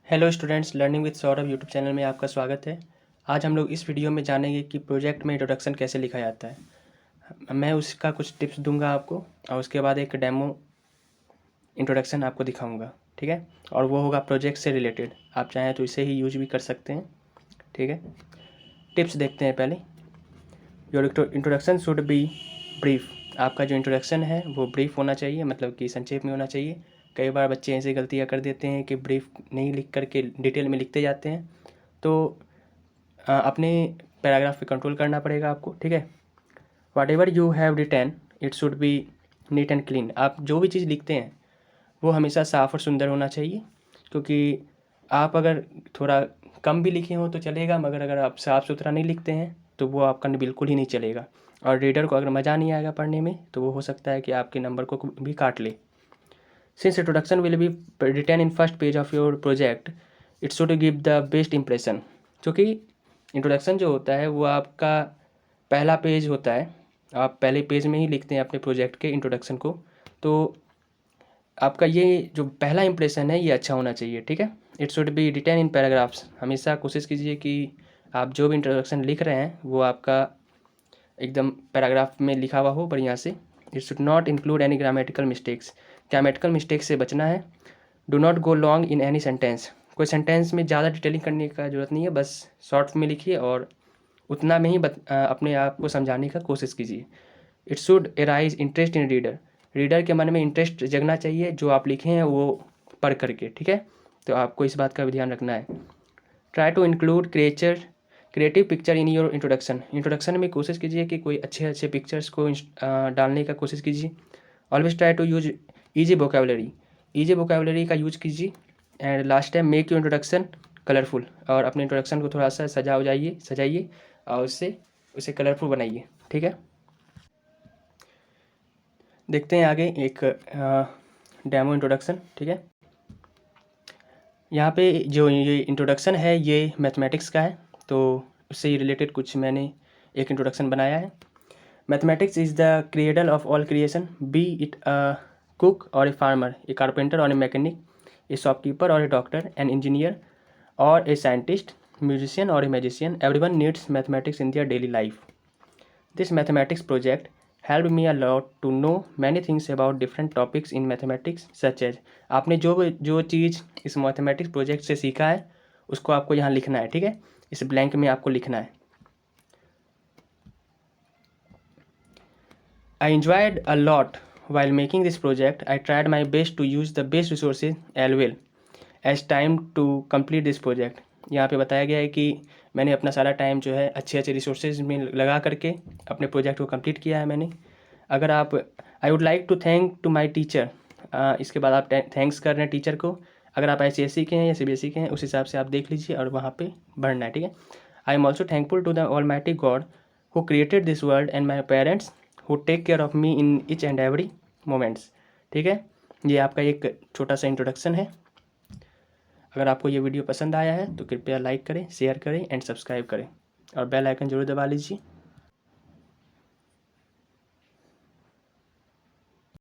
Hello students, learning with Saurabh YouTube channel में आपका स्वागत है। आज हम लोग इस वीडियो में जानेंगे कि प्रोजेक्ट में इंट्रोडक्शन कैसे लिखा जाता है। मैं उसका कुछ टिप्स दूंगा आपको और उसके बाद एक डेमो इंट्रोडक्शन आपको दिखाऊंगा, ठीक है। और वो होगा प्रोजेक्ट से रिलेटेड, आप चाहें तो इसे ही यूज भी कर सकते हैं, ठीक है। टिप्स देखते हैं पहले। Your introduction should be brief. आपका जो इंट्रोडक्शन है वो ब्रीफ होना चाहिए, मतलब कि संक्षेप में होना चाहिए। कई बार बच्चे ऐसी गलतियाँ कर देते हैं कि ब्रीफ नहीं लिख करके डिटेल में लिखते जाते हैं, तो अपने पैराग्राफ पे कंट्रोल करना पड़ेगा आपको, ठीक है। Whatever you have written it should be neat and clean. आप जो भी चीज़ लिखते हैं वो हमेशा साफ़ और सुंदर होना चाहिए, क्योंकि आप अगर थोड़ा कम भी लिखे हो तो चलेगा, मगर अगर आप साफ़ सुथरा नहीं लिखते हैं तो वो आपका बिल्कुल ही नहीं चलेगा। और रीडर को अगर मज़ा नहीं आएगा पढ़ने में तो वो हो सकता है कि आपके नंबर को भी काट ले। Since introduction will be written in first page of your project, it should give the best impression. क्योंकि इंट्रोडक्शन जो होता है वो आपका पहला पेज होता है, आप पहले पेज में ही लिखते हैं अपने प्रोजेक्ट के इंट्रोडक्शन को, तो आपका ये जो पहला इंप्रेशन है ये अच्छा होना चाहिए, ठीक है। It should be written in paragraphs. हमेशा कोशिश कीजिए कि आप जो भी इंट्रोडक्शन लिख रहे हैं वो आपका एकदम पैराग्राफ में लिखा हुआ हो बढ़िया से। It should not include any grammatical mistakes. Grammatical mistake से बचना है। Do not go long in any sentence. कोई सेंटेंस में ज़्यादा डिटेलिंग करने का ज़रूरत नहीं है, बस शॉर्ट में लिखिए और उतना में ही अपने आप को समझाने का कोशिश कीजिए। It should arise interest in reader. Reader के मन में इंटरेस्ट जगना चाहिए जो आप लिखे हैं वो पढ़ करके, ठीक है। तो आपको इस बात का भी ध्यान रखना है। Try to include creative picture in your introduction. Introduction में कोशिश कीजिए कि कोई अच्छे अच्छे पिक्चर्स को डालने का कोशिश कीजिए। Always try to use easy vocabulary. Easy vocabulary का यूज कीजिए। And last time make your introduction colourful. और अपने इंट्रोडक्शन को थोड़ा सा सजाइए और उसे कलरफुल बनाइए, ठीक है। देखते हैं आगे एक डेमो इंट्रोडक्शन, ठीक है। यहाँ पे जो ये इंट्रोडक्शन है ये मैथमेटिक्स का है, तो उससे रिलेटेड कुछ मैंने एक इंट्रोडक्शन बनाया है। Mathematics is the cradle of all creation, be it a cook और ए फार्मर, ए कारपेंटर और ए मैकेनिक, ए शॉपकीपर और ए डॉक्टर, एन इंजीनियर और ए साइंटिस्ट, म्यूजिशियन और a magician, everyone needs mathematics in their daily life. This mathematics project helped me a lot to know many things about different topics in mathematics such as। आपने जो चीज़ इस mathematics project से सीखा है उसको आपको यहाँ लिखना है, ठीक है। इस ब्लैंक में आपको लिखना है। I enjoyed a lot while making this project. I tried my best to use the best resources as well as time to complete this project। यहाँ पे बताया गया है कि मैंने अपना सारा टाइम जो है अच्छे अच्छे रिसोर्सेज में लगा करके अपने प्रोजेक्ट को कंप्लीट किया है मैंने। अगर आप I would like to thank to my teacher, इसके बाद आप थैंक्स कर रहे हैं टीचर को। अगर आप ICSE के हैं या CBSE के हैं उस हिसाब से आप देख लीजिए और वहाँ पे बढ़ना है, ठीक है। I am also thankful to the almighty God who created this world and my parents who take care of me in each and every moments, ठीक है। ये आपका एक छोटा सा इंट्रोडक्शन है। अगर आपको ये वीडियो पसंद आया है तो कृपया लाइक करें, शेयर करें एंड सब्सक्राइब करें और बेल आइकन जरूर दबा लीजिए।